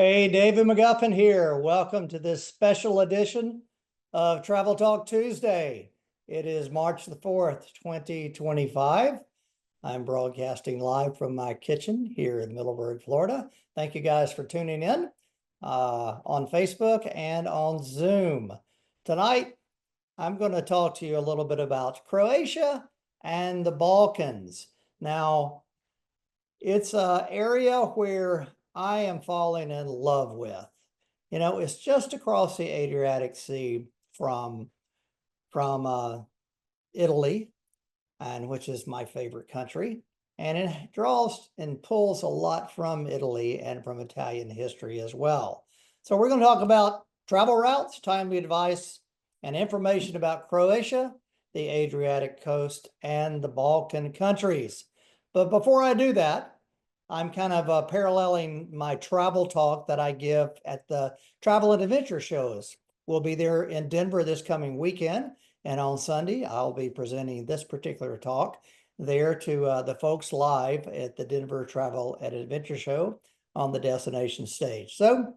Hey, David McGuffin here. Welcome to this special edition of Travel Talk Tuesday. It is March the 4th, 2025. I'm broadcasting live from my kitchen here in Middleburg, Florida. Thank you guys for tuning in on Facebook and on Zoom. Tonight, I'm going to talk to you a little bit about Croatia and the Balkans. Now, it's an area where I am falling in love with. You know, it's just across the Adriatic Sea from Italy, and which is my favorite country. And it draws and pulls a lot from Italy and from Italian history as well. So we're going to talk about travel routes, timely advice, and information about Croatia, the Adriatic coast, and the Balkan countries. But before I do that, I'm kind of paralleling my travel talk that I give at the travel and adventure shows. We'll be there in Denver this coming weekend. And on Sunday, I'll be presenting this particular talk there to the folks live at the Denver Travel and Adventure Show on the destination stage. So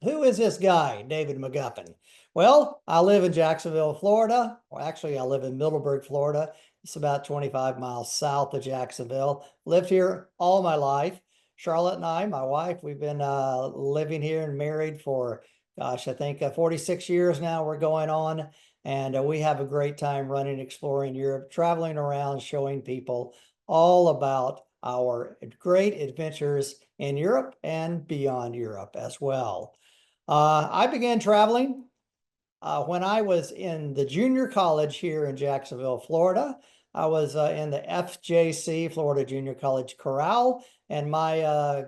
who is this guy, David McGuffin? Well, I live in Jacksonville, Florida. Well, actually, I live in Middleburg, Florida. It's about 25 miles south of Jacksonville. Lived here all my life. Charlotte and I, my wife, we've been living here and married for, gosh, I think 46 years now we're going on. And we have a great time running, exploring Europe, traveling around, showing people all about our great adventures in Europe and beyond Europe as well. I began traveling when I was in the junior college here in Jacksonville, Florida. I was in the FJC, Florida Junior College Chorale, and my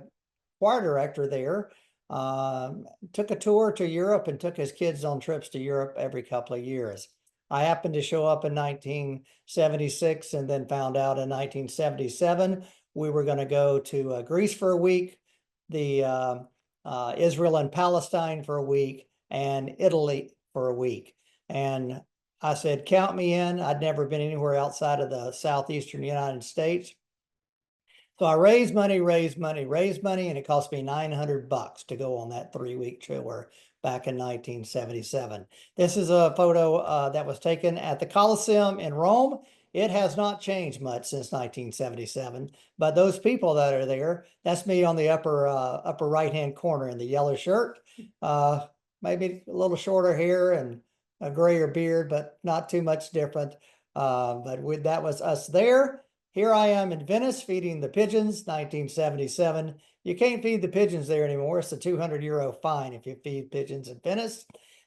choir director there took a tour to Europe and took his kids on trips to Europe every couple of years. I happened to show up in 1976 and then found out in 1977 we were going to go to Greece for a week, the Israel and Palestine for a week, and Italy for a week. And I said, count me in. I'd never been anywhere outside of the southeastern United States. So I raised money, and it cost me $900 to go on that 3-week tour back in 1977. This is a photo that was taken at the Colosseum in Rome. It has not changed much since 1977, but those people that are there, that's me on the upper right-hand corner in the yellow shirt. Maybe a little shorter hair and a grayer beard, but not too much different. That was us there. Here I am in Venice feeding the pigeons, 1977. You can't feed the pigeons there anymore. It's a 200 euro fine if you feed pigeons in Venice.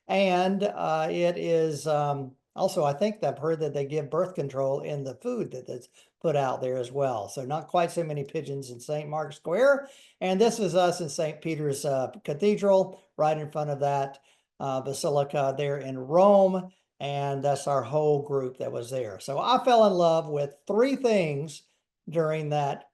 And it is also, I think I've heard that they give birth control in the food that's put out there as well. So not quite so many pigeons in St. Mark's Square. And this is us in St. Peter's Cathedral, right in front of that basilica there in Rome. And that's our whole group that was there. So I fell in love with 3 things during that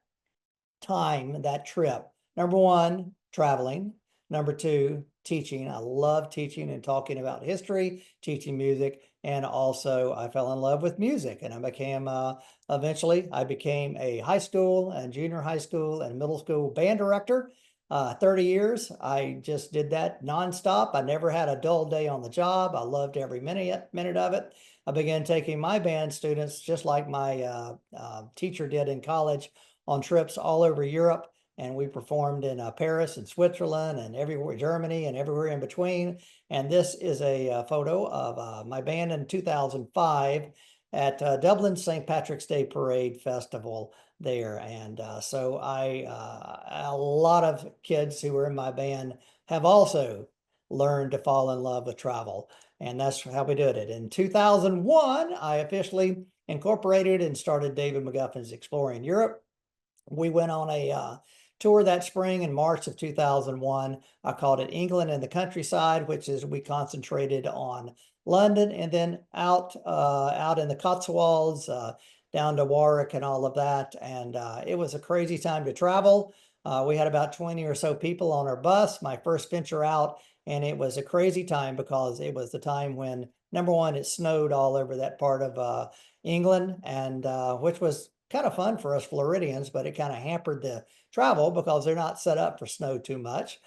time, that trip. Number 1, traveling. Number 2, teaching. I love teaching and talking about history, teaching music. And also I fell in love with music, and I became, eventually I became a high school and junior high school and middle school band director. 30 years, I just did that nonstop. I never had a dull day on the job. I loved every minute of it. I began taking my band students, just like my teacher did in college, on trips all over Europe. And we performed in Paris and Switzerland and everywhere, Germany and everywhere in between. And this is a photo of my band in 2005 at Dublin St. Patrick's Day Parade Festival there. And so a lot of kids who were in my band have also learned to fall in love with travel. And that's how we did it. In 2001, I officially incorporated and started David McGuffin's Exploring Europe. We went on a tour that spring in March of 2001. I called it England and the Countryside, which is we concentrated on London and then out in the Cotswolds, down to Warwick and all of that. And it was a crazy time to travel. We had about 20 or so people on our bus, my first venture out, and it was a crazy time because it was the time when, number 1, it snowed all over that part of England, and which was kind of fun for us Floridians, but it kind of hampered the travel because they're not set up for snow too much.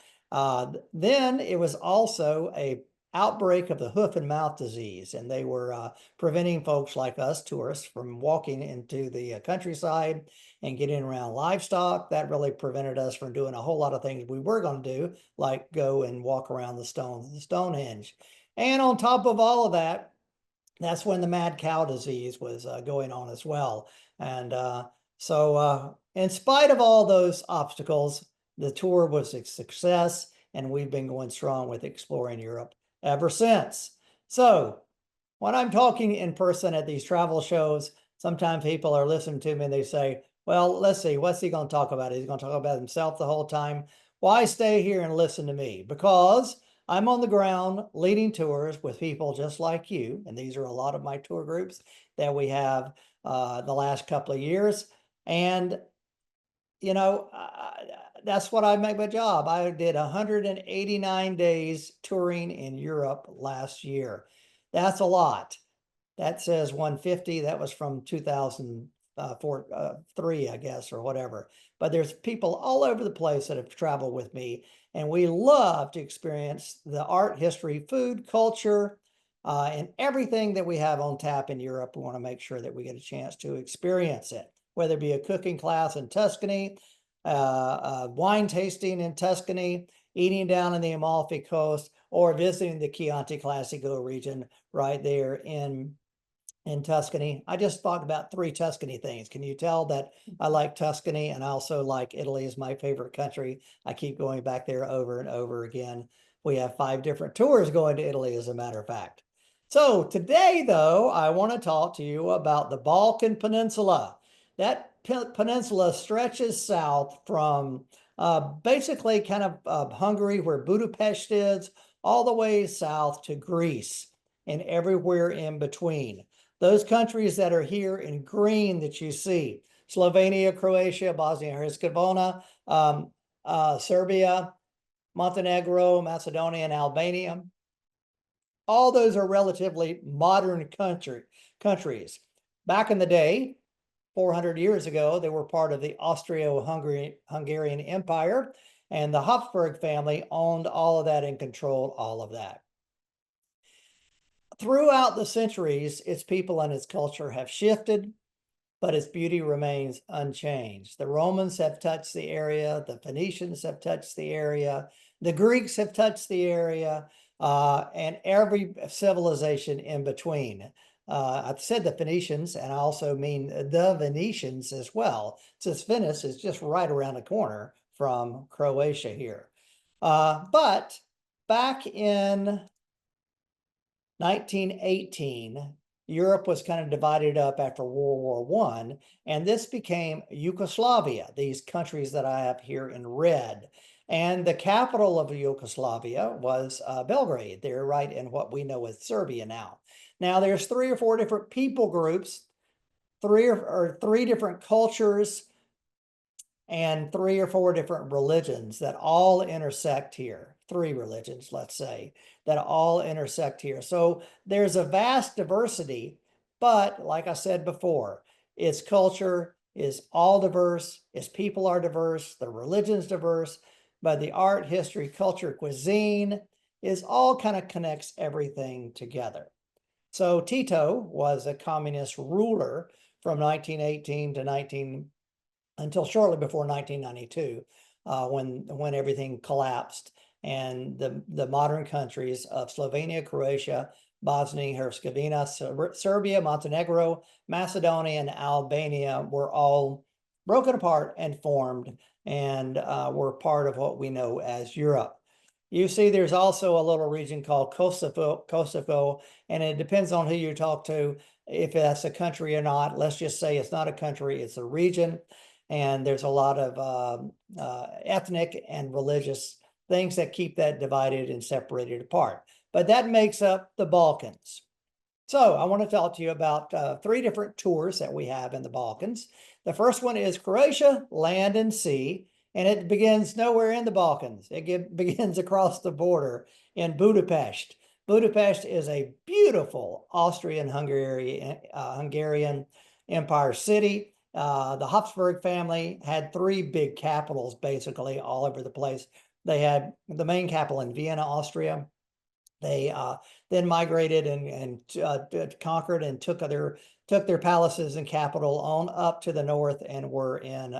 Then it was also a outbreak of the hoof and mouth disease, and they were preventing folks like us, tourists, from walking into the countryside and getting around livestock. That really prevented us from doing a whole lot of things we were going to do, like go and walk around the Stonehenge. And on top of all of that, that's when the mad cow disease was going on as well. And in spite of all those obstacles, the tour was a success, and we've been going strong with exploring Europe ever since. So when I'm talking in person at these travel shows, sometimes people are listening to me and they say, well, let's see, what's he going to talk about? Is he going to talk about himself the whole time? Why stay here and listen to me? Because I'm on the ground leading tours with people just like you. And these are a lot of my tour groups that we have the last couple of years. And, you know, that's what I make my job. I did 189 days touring in Europe last year. That's a lot. That says 150. That was from 2003, I guess, or whatever. But there's people all over the place that have traveled with me, and we love to experience the art, history, food, culture, and everything that we have on tap in Europe. We want to make sure that we get a chance to experience it, whether it be a cooking class in Tuscany, wine tasting in Tuscany, eating down in the Amalfi Coast, or visiting the Chianti Classico region right there in Tuscany. I just talked about 3 Tuscany things. Can you tell that I like Tuscany, and I also like Italy is my favorite country. I keep going back there over and over again. We have 5 different tours going to Italy, as a matter of fact. So today, though, I want to talk to you about the Balkan Peninsula. That peninsula stretches south from basically kind of Hungary, where Budapest is, all the way south to Greece and everywhere in between. Those countries that are here in green that you see, Slovenia, Croatia, Bosnia and Herzegovina, Serbia, Montenegro, Macedonia, and Albania, all those are relatively modern countries. Back in the day, 400 years ago, they were part of the Austro-Hungarian Empire, and the Habsburg family owned all of that and controlled all of that. Throughout the centuries, its people and its culture have shifted, but its beauty remains unchanged. The Romans have touched the area, the Phoenicians have touched the area, the Greeks have touched the area, and every civilization in between. I've said the Phoenicians, and I also mean the Venetians as well, since Venice is just right around the corner from Croatia here. But back in 1918, Europe was kind of divided up after World War I, and this became Yugoslavia, these countries that I have here in red. And the capital of Yugoslavia was Belgrade. They're right in what we know as Serbia now. Now, there's 3 or 4 different people groups, 3 different cultures, and 3 or 4 different religions that all intersect here. 3 religions, let's say, that all intersect here. So there's a vast diversity, but like I said before, its culture is all diverse, its people are diverse, the religion's diverse, but the art, history, culture, cuisine is all kind of connects everything together. So Tito was a communist ruler from 1918 to until shortly before 1992, when everything collapsed, and the modern countries of Slovenia, Croatia, Bosnia and Herzegovina, Serbia, Montenegro, Macedonia, and Albania were all broken apart and formed, and were part of what we know as Europe. You see, there's also a little region called Kosovo, and it depends on who you talk to, if that's a country or not. Let's just say it's not a country, it's a region. And there's a lot of ethnic and religious things that keep that divided and separated apart. But that makes up the Balkans. So I want to talk to you about 3 different tours that we have in the Balkans. The first one is Croatia, land and sea, and it begins nowhere in the Balkans. It begins across the border in Budapest. Budapest is a beautiful Austrian-Hungarian Empire city. The Habsburg family had 3 big capitals basically all over the place. They had the main capital in Vienna, Austria. They then migrated and conquered and took their palaces and capital on up to the north, and were in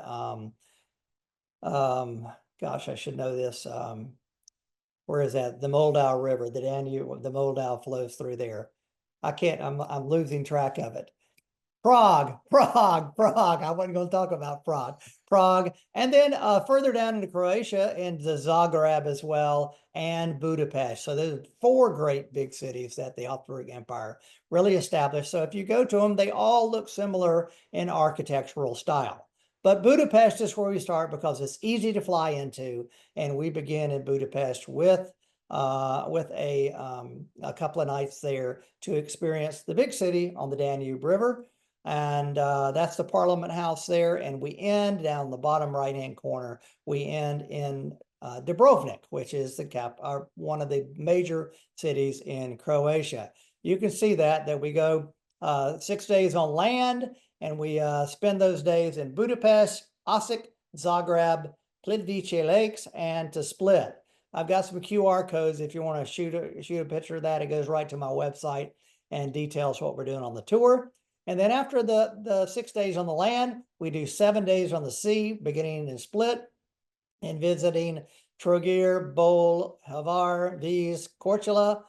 gosh, I should know this. Where is that? The Moldau River, the Danube, the Moldau flows through there. I'm losing track of it. Prague. I wasn't going to talk about Prague. And then further down into Croatia, and the Zagreb as well, and Budapest. So there's 4 great big cities that the Habsburg Empire really established. So if you go to them, they all look similar in architectural style. But Budapest is where we start because it's easy to fly into, and we begin in Budapest with a couple of nights there to experience the big city on the Danube River. And that's the Parliament House there. And we end down the bottom right-hand corner. We end in Dubrovnik, which is one of the major cities in Croatia. You can see that we go 6 days on land, and we spend those days in Budapest, Osijek, Zagreb, Plitvice Lakes, and to Split. I've got some QR codes if you want to shoot a picture of that. It goes right to my website and details what we're doing on the tour. And then after the 6 days on the land, we do 7 days on the sea, beginning in Split and visiting Trogir, Bol, Hvar, Vis, Korčula,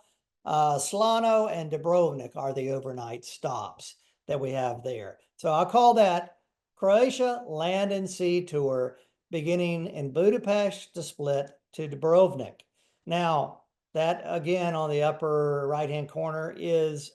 Slano, and Dubrovnik are the overnight stops that we have there. So I call that Croatia Land and Sea Tour, beginning in Budapest to Split to Dubrovnik. Now, that again on the upper right-hand corner is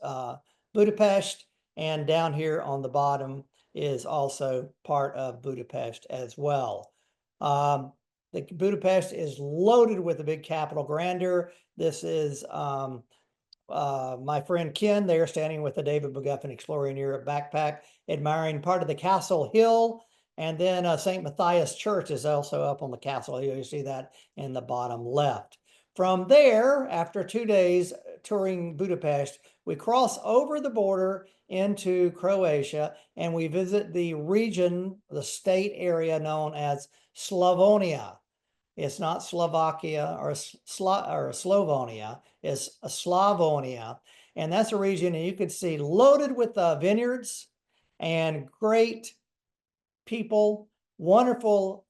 Budapest. And down here on the bottom is also part of Budapest as well. The Budapest is loaded with a big capital grandeur. This is my friend Ken there, standing with the David McGuffin Exploring Europe backpack, admiring part of the Castle Hill. And then St. Matthias Church is also up on the Castle Hill. You see that in the bottom left. From there, after 2 days touring Budapest, we cross over the border into Croatia, and we visit the region, the state area known as Slavonia. It's not Slovakia or Slavonia, it's Slavonia. And that's a region, and you can see loaded with vineyards and great people, wonderful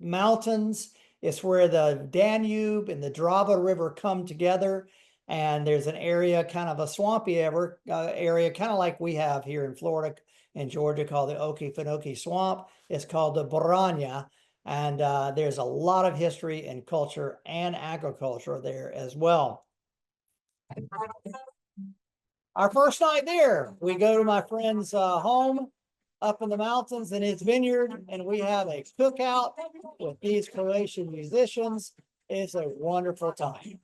mountains. It's where the Danube and the Drava River come together. And there's an area, kind of a swampy area, kind of like we have here in Florida and Georgia, called the Okefenokee Swamp. It's called the Boranja. And there's a lot of history and culture and agriculture there as well. Our first night there, we go to my friend's home up in the mountains in his vineyard, and we have a cookout with these Croatian musicians. It's a wonderful time.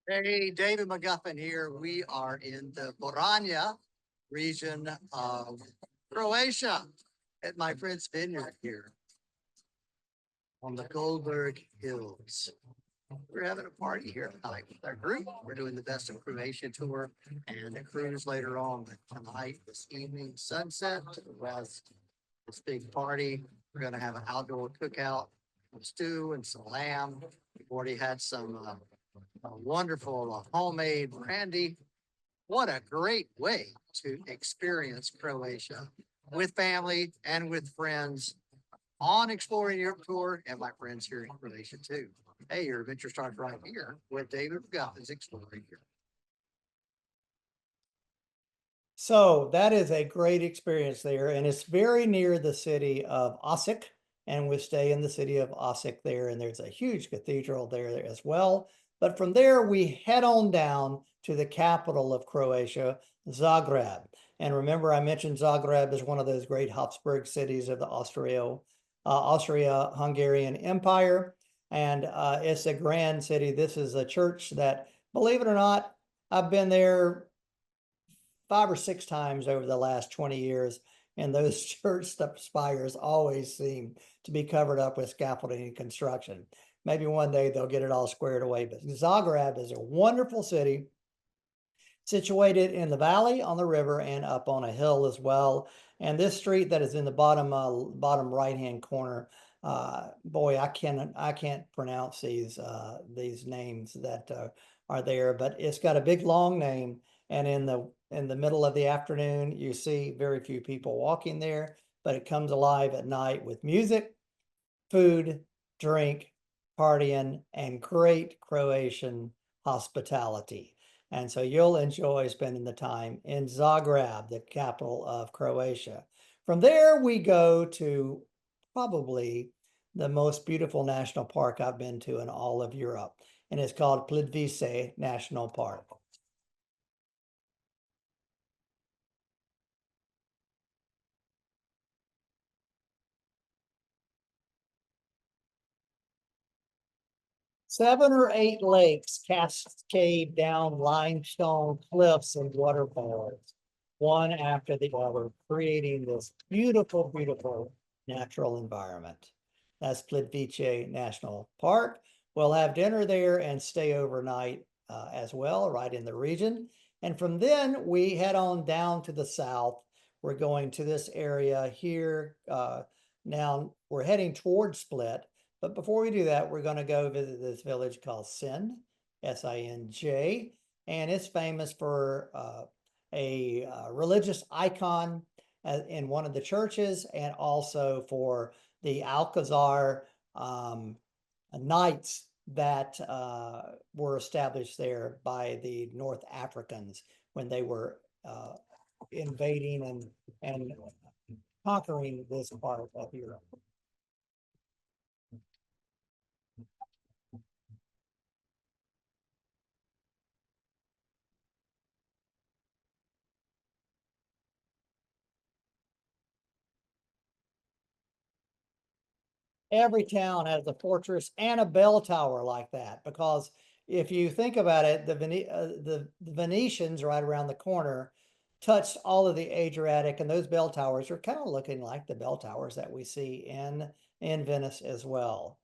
Hey, David McGuffin here. We are in the Boranja region of Croatia at my friend's vineyard here on the Goldberg Hills. We're having a party here tonight with our group. We're doing the Best of Croatia tour and a cruise later on. But tonight, this evening, sunset to the west, this big party. We're going to have an outdoor cookout, some stew and some lamb. We've already had some wonderful homemade brandy. What a great way to experience Croatia with family and with friends on Exploring Europe Tour, and my friends here in Croatia too. Hey, your adventure starts right here with David McGuffin's Exploring Europe. So that is a great experience there, and it's very near the city of Osijek, and we stay in the city of Osijek there, and there's a huge cathedral there as well. But from there, we head on down to the capital of Croatia, Zagreb. And remember, I mentioned Zagreb is one of those great Habsburg cities of the Austria-Hungarian Empire. And it's a grand city. This is a church that, believe it or not, I've been there 5 or 6 times over the last 20 years. And those church spires always seem to be covered up with scaffolding and construction. maybe one day they'll get it all squared away. But Zagreb is a wonderful city situated in the valley on the river and up on a hill as well. And this street that is in the bottom right hand corner, boy, I can't pronounce these names that are there, but it's got a big long name. And in the middle of the afternoon, you see very few people walking there, but it comes alive at night with music, food, drink, partying, and great Croatian hospitality. And so you'll enjoy spending the time in Zagreb, the capital of Croatia. From there, we go to probably the most beautiful national park I've been to in all of Europe, and it's called Plitvice National Park. 7 or 8 lakes cascade down limestone cliffs and waterfalls, one after the other, creating this beautiful, beautiful natural environment. That's Plitvice National Park. We'll have dinner there and stay overnight as well, right in the region. And from then we head on down to the south. We're going to this area here. Now we're heading towards Split. But before we do that, we're going to go visit this village called Sin, Sinj, and it's famous for a religious icon in one of the churches, and also for the Alcazar knights that were established there by the North Africans when they were invading and conquering this part of Europe. Every town has a fortress and a bell tower like that, because if you think about it, the Venetians right around the corner touched all of the Adriatic, and those bell towers are kind of looking like the bell towers that we see in Venice as well.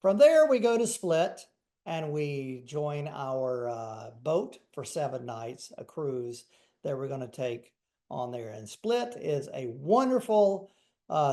From there, we go to Split and we join our boat for 7 nights, a cruise that we're going to take on there. And Split is a wonderful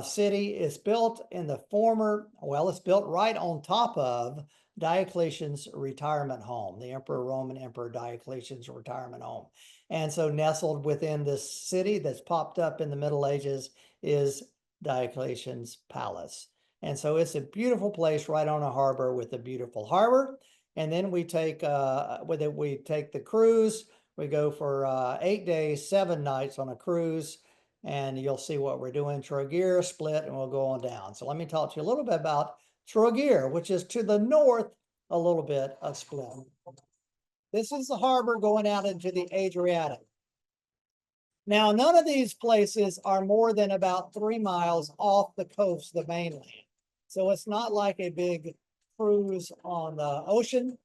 city. It's built in the it's built right on top of Diocletian's retirement home, the Roman Emperor Diocletian's retirement home. And so nestled within this city that's popped up in the Middle Ages is Diocletian's palace. And so it's a beautiful place right on a harbor with a beautiful harbor. And then we take the cruise. We go for 8 days, 7 nights on a cruise, and you'll see what we're doing. Trogir, Split, and we'll go on down. So let me talk to you a little bit about Trogir, which is to the north a little bit of Split. This is the harbor going out into the Adriatic. Now, none of these places are more than about 3 miles off the coast, the mainland. So it's not like a big cruise on the ocean.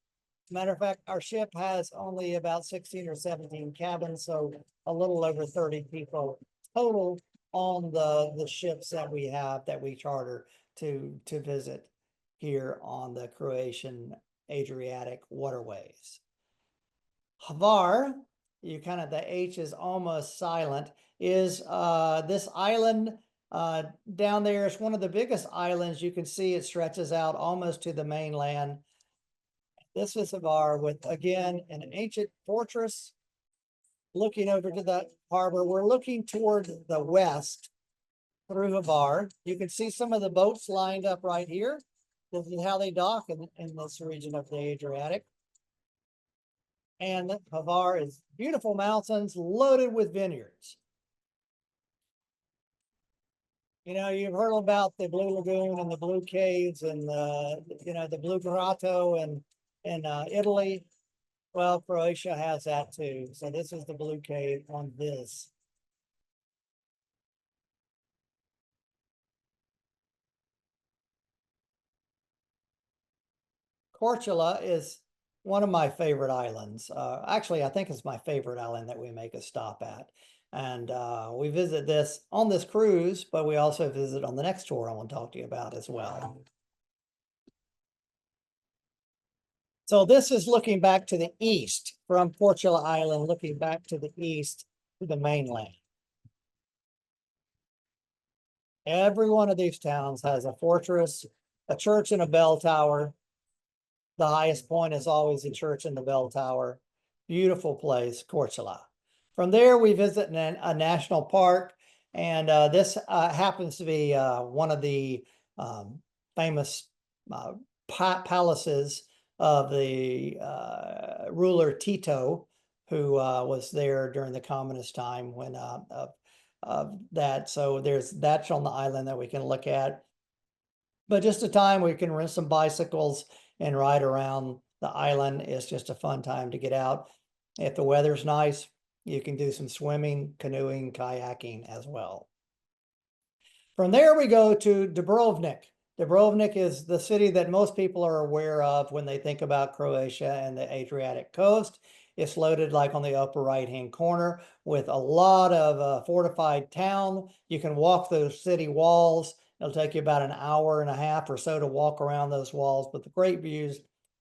Matter of fact, our ship has only about 16 or 17 cabins, so a little over 30 people total on the ships that we have, that we charter to visit here on the Croatian Adriatic waterways. Hvar, the H is almost silent, is this island down there. It's one of the biggest islands. You can see it stretches out almost to the mainland. This is Hvar with, again, an ancient fortress looking over to the harbor. We're looking toward the west through Hvar. You can see some of the boats lined up right here. This is how they dock in this region of the Adriatic. And Hvar is beautiful mountains loaded with vineyards. You know, you've heard about the Blue Lagoon and the Blue Caves and the Blue Grotto in Italy. Well, Croatia has that too. So this is the Blue Cave on this. Korčula is one of my favorite islands. Actually, I think it's my favorite island that we make a stop at. And we visit this on this cruise, but we also visit on the next tour I want to talk to you about as well. So this is looking back to the east from Portula Island, looking back to the east to the mainland. Every one of these towns has a fortress, a church, and a bell tower. The highest point is always the church and the bell tower. Beautiful place, Korčula. From there, we visit a national park, and this happens to be one of the famous palaces of the ruler Tito, who was there during the communist time when that. So that's on the island that we can look at. But just a time we can rent some bicycles and ride around the island. It's just a fun time to get out. If the weather's nice, you can do some swimming, canoeing, kayaking as well. From there, we go to Dubrovnik. Dubrovnik is the city that most people are aware of when they think about Croatia and the Adriatic coast. It's located like on the upper right-hand corner with a lot of fortified town. You can walk those city walls. It'll take you about an hour and a half or so to walk around those walls, but the great views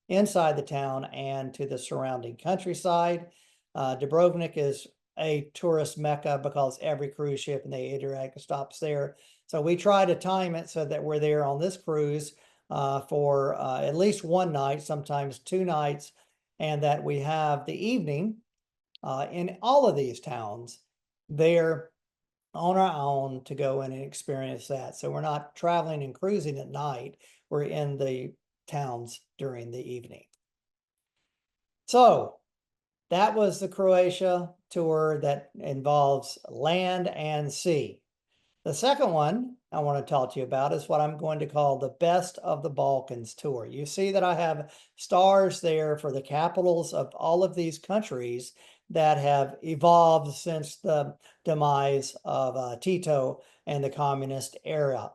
inside the town and to the surrounding countryside. Dubrovnik is a tourist mecca because every cruise ship in the Adriatic stops there. So we try to time it so that we're there on this cruise for at least one night, sometimes 2 nights, and that we have the evening in all of these towns there on our own to go in and experience that. So we're not traveling and cruising at night. We're in the towns during the evening. So that was the Croatia tour that involves land and sea. The second one I want to talk to you about is what I'm going to call the Best of the Balkans tour. You see that I have stars there for the capitals of all of these countries that have evolved since the demise of Tito and the communist era.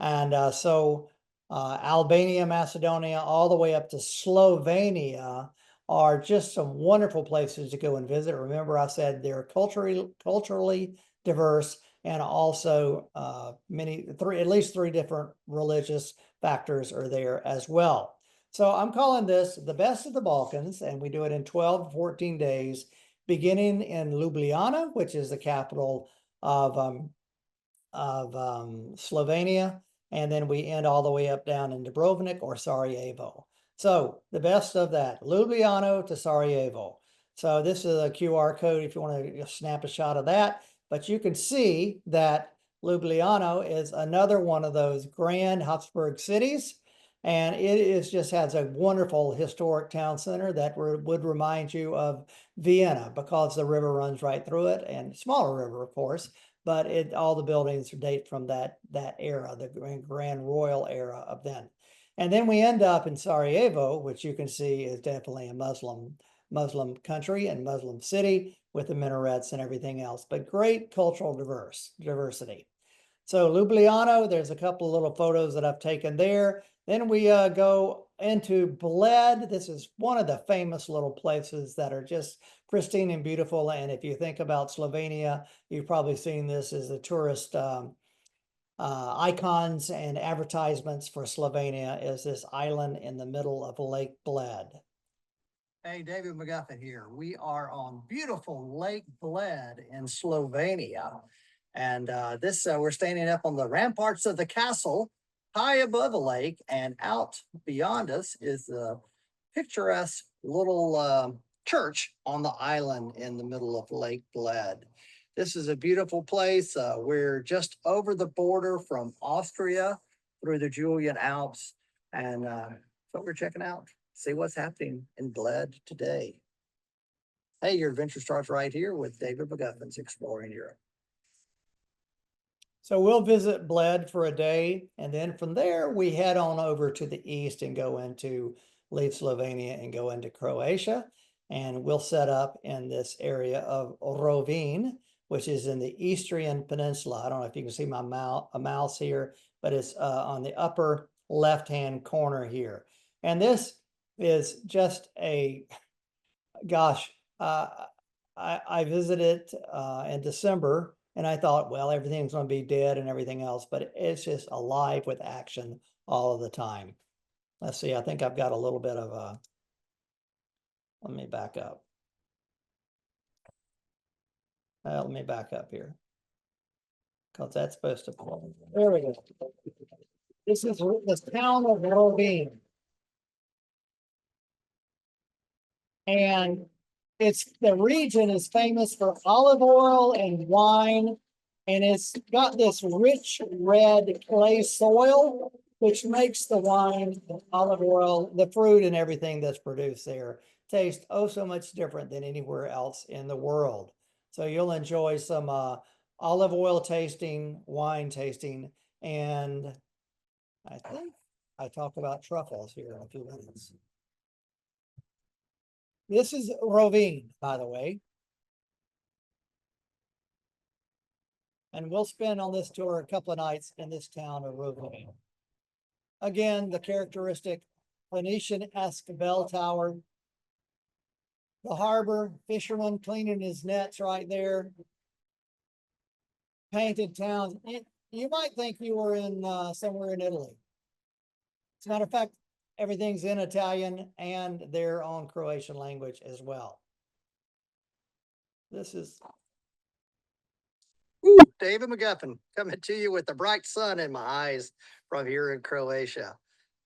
And so Albania, Macedonia, all the way up to Slovenia are just some wonderful places to go and visit. Remember, I said they're culturally diverse, and also at least three different religious factors are there as well. So I'm calling this the Best of the Balkans, and we do it in 12 to 14 days, beginning in Ljubljana, which is the capital of Slovenia, and then we end all the way up down in Dubrovnik or Sarajevo. So the best of that, Ljubljana to Sarajevo. So this is a QR code if you want to snap a shot of that. But you can see that Ljubljana is another one of those grand Habsburg cities. And it just has a wonderful historic town center that would remind you of Vienna because the river runs right through it, and smaller river, of course, but all the buildings date from that era, the Grand Royal era of then. And then we end up in Sarajevo, which you can see is definitely a Muslim country and Muslim city with the minarets and everything else, but great cultural diversity. So Ljubljana, there's a couple of little photos that I've taken there. Then we go into Bled. This is one of the famous little places that are just pristine and beautiful. And if you think about Slovenia, you've probably seen this as the tourist icons and advertisements for Slovenia is this island in the middle of Lake Bled. Hey, David McGuffin here. We are on beautiful Lake Bled in Slovenia. And we're standing up on the ramparts of the castle, high above the lake, and out beyond us is the picturesque little church on the island in the middle of Lake Bled. This is a beautiful place. We're just over the border from Austria through the Julian Alps, and so we're checking out. See what's happening in Bled today. Hey, your adventure starts right here with David McGuffin's Exploring Europe. So we'll visit Bled for a day, and then from there we head on over to the east and leave Slovenia and go into Croatia, and we'll set up in this area of Rovinj, which is in the Istrian Peninsula. I don't know if you can see my mouse here, but it's on the upper left-hand corner here. And this is just I visited in December, and I thought, well, everything's going to be dead and everything else, but it's just alive with action all of the time. Let's see, I think I've got a little bit of a, let me back up. Let me back up here. Because that's supposed to, there we go. This is the town of Rovine. And the region is famous for olive oil and wine. And it's got this rich red clay soil, which makes the wine, the olive oil, the fruit and everything that's produced there taste oh so much different than anywhere else in the world. So you'll enjoy some olive oil tasting, wine tasting, and I think I talk about truffles here in a few minutes. This is Rovine, by the way. And we'll spend on this tour a couple of nights in this town of Rovine. Again, the characteristic Phoenician-esque bell tower. The harbor, fisherman cleaning his nets right there. Painted towns. You might think you were in somewhere in Italy. As a matter of fact, everything's in Italian and their own Croatian language as well. This is David McGuffin coming to you with the bright sun in my eyes from here in Croatia.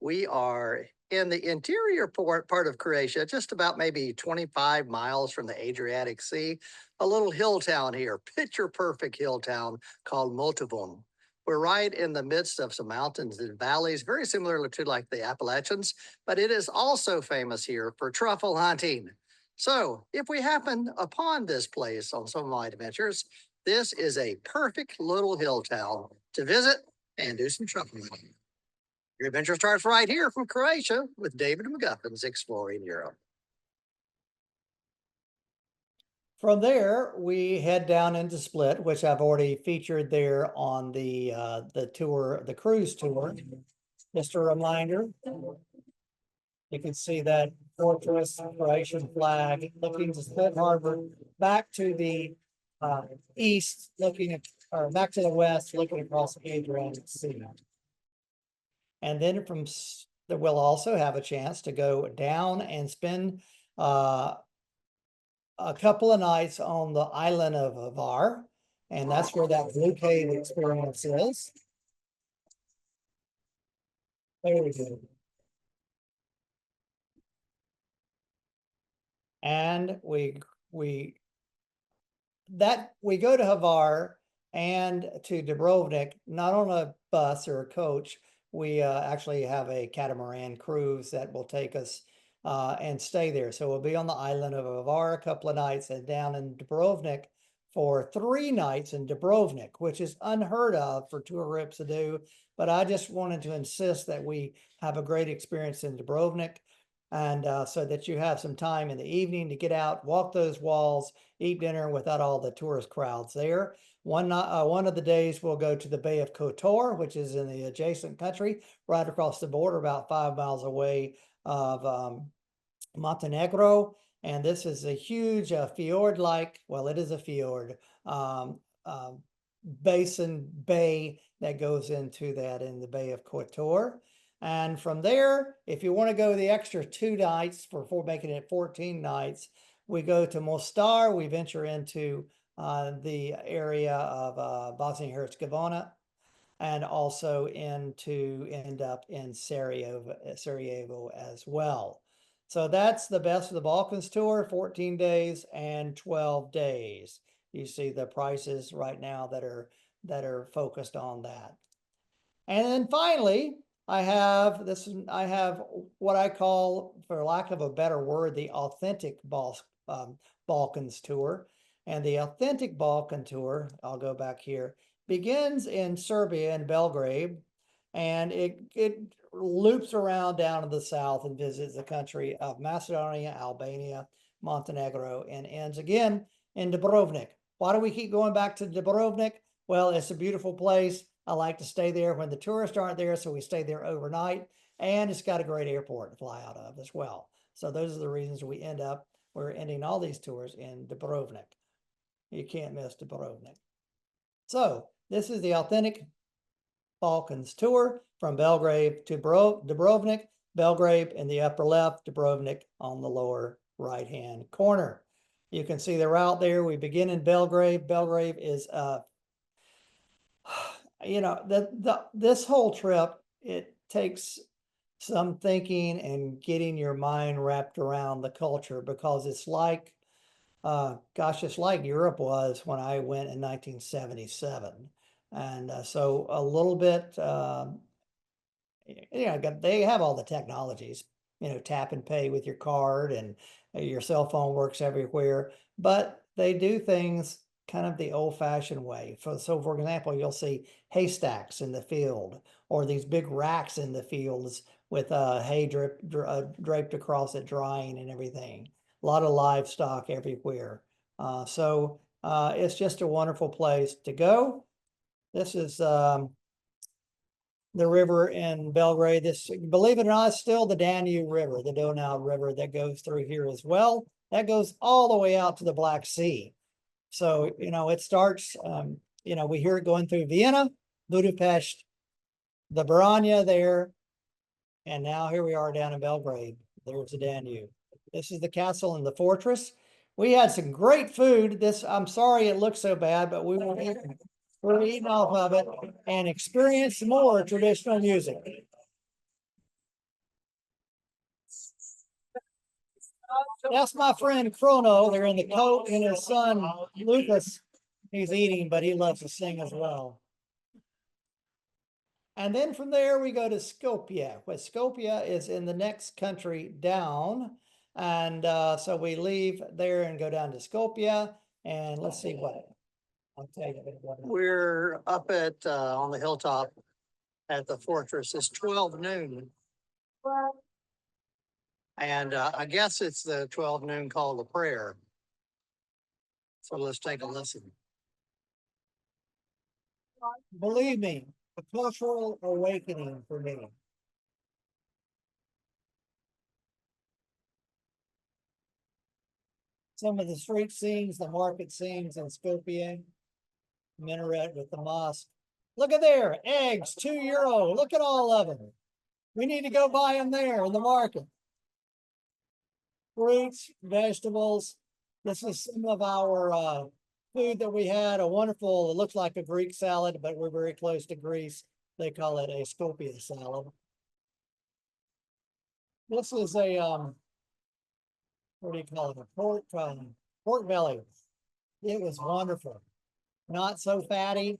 We are in the interior part of Croatia, just about maybe 25 miles from the Adriatic Sea, a little hill town here, picture perfect hill town called Motovun. We're right in the midst of some mountains and valleys, very similar to like the Appalachians, but it is also famous here for truffle hunting. So if we happen upon this place on some of my adventures, this is a perfect little hill town to visit and do some truffle hunting. Your adventure starts right here from Croatia with David McGuffin's Exploring Europe. From there, we head down into Split, which I've already featured there on the tour, the cruise tour. Just a reminder, you can see that fortress, Croatian flag, looking to Split Harbor, back to the east, looking at, or back to the west, looking across the Adriatic Sea. And then we'll also have a chance to go down and spend a couple of nights on the island of Hvar, and that's where that blue cave experience is. There we go. And we go to Hvar and to Dubrovnik, not on a bus or a coach. We actually have a catamaran cruise that will take us and stay there. So we'll be on the island of Hvar a couple of nights and down in Dubrovnik for 3 nights in Dubrovnik, which is unheard of for tour groups to do. But I just wanted to insist that we have a great experience in Dubrovnik, and so that you have some time in the evening to get out, walk those walls, eat dinner without all the tourist crowds there. One of the days we'll go to the Bay of Kotor, which is in the adjacent country, right across the border, about 5 miles away of Montenegro. And this is a huge fjord-like, well, it is a fjord, basin bay that goes into that in the Bay of Kotor. And from there, if you want to go the extra 2 nights for making it 14 nights, we go to Mostar. We venture into the area of Bosnia and Herzegovina, and also end up in Sarajevo as well. So that's the Best of the Balkans tour, 14 days and 12 days. You see the prices right now that are focused on that. And then finally, I have what I call, for lack of a better word, the authentic Balkans tour. And the authentic Balkan tour, I'll go back here, begins in Serbia and Belgrade, and it loops around down to the south and visits the country of Macedonia, Albania, Montenegro, and ends again in Dubrovnik. Why do we keep going back to Dubrovnik? Well, it's a beautiful place. I like to stay there when the tourists aren't there, so we stay there overnight, and it's got a great airport to fly out of as well. So those are the reasons we're ending all these tours in Dubrovnik. You can't miss Dubrovnik. So this is the authentic Balkans tour from Belgrade to Dubrovnik. Belgrade in the upper left, Dubrovnik on the lower right-hand corner. You can see the route there. We begin in Belgrade. Belgrade is, this whole trip, it takes some thinking and getting your mind wrapped around the culture, because it's like, it's like Europe was when I went in 1977. And so a little bit, they have all the technologies, tap and pay with your card, and your cell phone works everywhere, but they do things kind of the old fashioned way. So for example, you'll see haystacks in the field, or these big racks in the fields with hay draped across it, drying and everything. A lot of livestock everywhere. It's just a wonderful place to go. This is the river in Belgrade. This, believe it or not, is still the Danube River, the Donau River that goes through here as well. That goes all the way out to the Black Sea. So, it starts, we hear it going through Vienna, Budapest, the Baranya there, and now here we are down in Belgrade. There's the Danube. This is the castle and the fortress. We had some great food. I'm sorry it looks so bad, but we're eating off of it and experience more traditional music. That's my friend Chrono. They're in the coat, and his son Lucas. He's eating, but he loves to sing as well. And then from there we go to Skopje. Where Skopje is in the next country down. And so we leave there and go down to Skopje. And let's see what. I'll tell you what. We're up at on the hilltop at the fortress. It's 12 noon. And I guess it's the 12 noon call to prayer. So let's take a listen. Believe me, a cultural awakening for me. Some of the street scenes, the market scenes in Skopje, minaret with the mosque. Look at there, eggs, €2. Look at all of them. We need to go buy them there in the market. Fruits, vegetables. This is some of our food that we had. A wonderful, it looks like a Greek salad, but we're very close to Greece. They call it a Skopje salad. This is a what do you call it? A pork belly. It was wonderful. Not so fatty,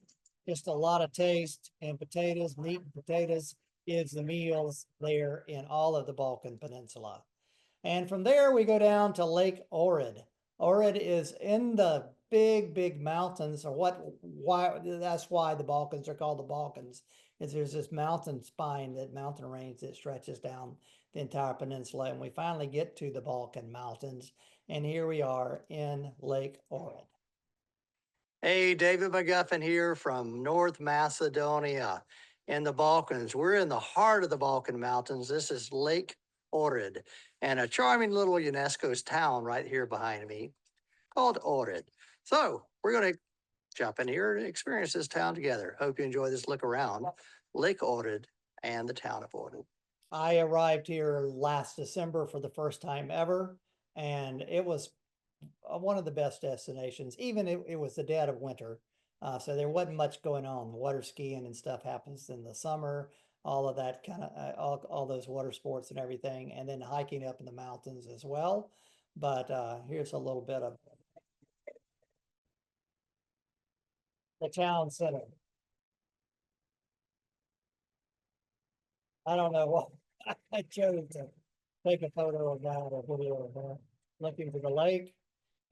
just a lot of taste, and potatoes, meat and potatoes is the meals there in all of the Balkan Peninsula. And from there we go down to Lake Ohrid. Ohrid is in the big mountains, or that's why the Balkans are called the Balkans, is there's this mountain spine, that mountain range that stretches down the entire peninsula. And we finally get to the Balkan Mountains, and here we are in Lake Ohrid. Hey, David McGuffin here from North Macedonia in the Balkans. We're in the heart of the Balkan Mountains. This is Lake Ohrid, and a charming little UNESCO's town right here behind me called Ohrid. So we're going to jump in here and experience this town together. Hope you enjoy this look around Lake Ohrid and the town of Ohrid. I arrived here last December for the first time ever, and it was one of the best destinations. Even it was the dead of winter, so there wasn't much going on. Water skiing and stuff happens in the summer, all of that kind of all those water sports and everything, and then hiking up in the mountains as well. But here's a little bit of the town center. I don't know what I chose to take a photo of that or video of that, looking to the lake.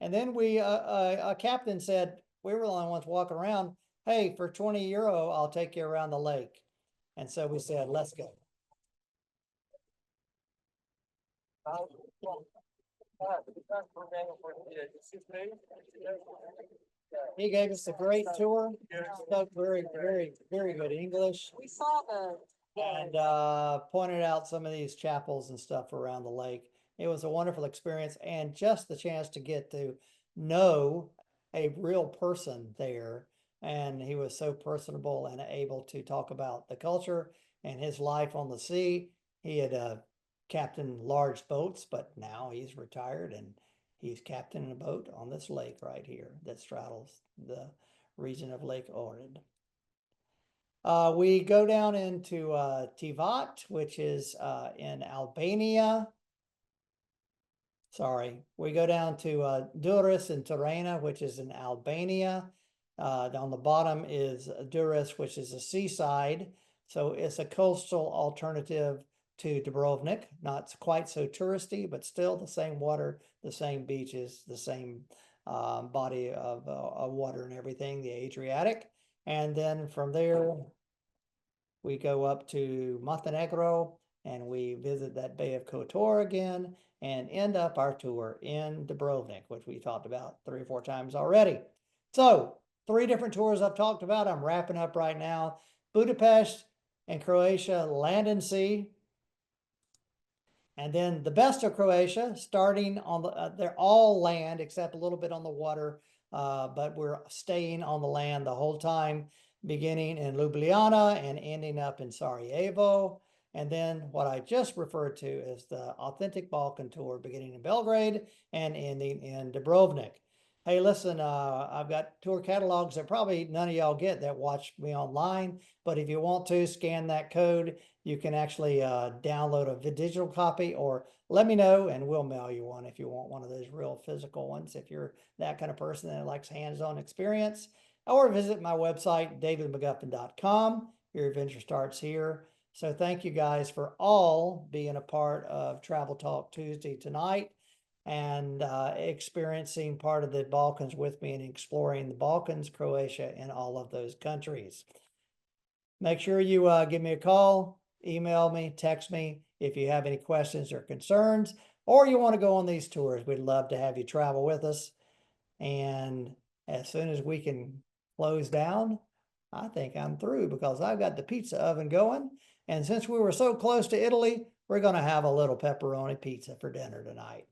And then a captain said, we were the only ones walking around. Hey, for €20, I'll take you around the lake. And so we said, let's go. He gave us a great tour. Spoke very good English. We saw and pointed out some of these chapels and stuff around the lake. It was a wonderful experience, and just the chance to get to know a real person there. And he was so personable and able to talk about the culture and his life on the sea. He had captained large boats, but now he's retired and he's captaining a boat on this lake right here that straddles the region of Lake Ohrid. We go down into Tivat, which is in Albania. Sorry, we go down to Durrës and Tirana, which is in Albania. Down the bottom is Durrës, which is a seaside. So it's a coastal alternative to Dubrovnik. Not quite so touristy, but still the same water, the same beaches, the same body of water and everything, the Adriatic. And then from there, we go up to Montenegro and we visit that Bay of Kotor again and end up our tour in Dubrovnik, which we talked about 3 or 4 times already. So 3 different tours I've talked about. I'm wrapping up right now. Budapest and Croatia, land and sea. And then the best of Croatia, starting on the, they're all land except a little bit on the water, but we're staying on the land the whole time, beginning in Ljubljana and ending up in Sarajevo. And then what I just referred to is the authentic Balkan tour, beginning in Belgrade and ending in Dubrovnik. Hey, listen, I've got tour catalogs that probably none of y'all get that watch me online, but if you want to scan that code, you can actually download a digital copy, or let me know and we'll mail you one if you want one of those real physical ones, if you're that kind of person that likes hands-on experience. Or visit my website, davidmcguffin.com. Your adventure starts here. So thank you guys for all being a part of Travel Talk Tuesday tonight and experiencing part of the Balkans with me and exploring the Balkans, Croatia, and all of those countries. Make sure you give me a call, email me, text me if you have any questions or concerns, or you want to go on these tours. We'd love to have you travel with us. And as soon as we can close down, I think I'm through because I've got the pizza oven going. And since we were so close to Italy, we're going to have a little pepperoni pizza for dinner tonight.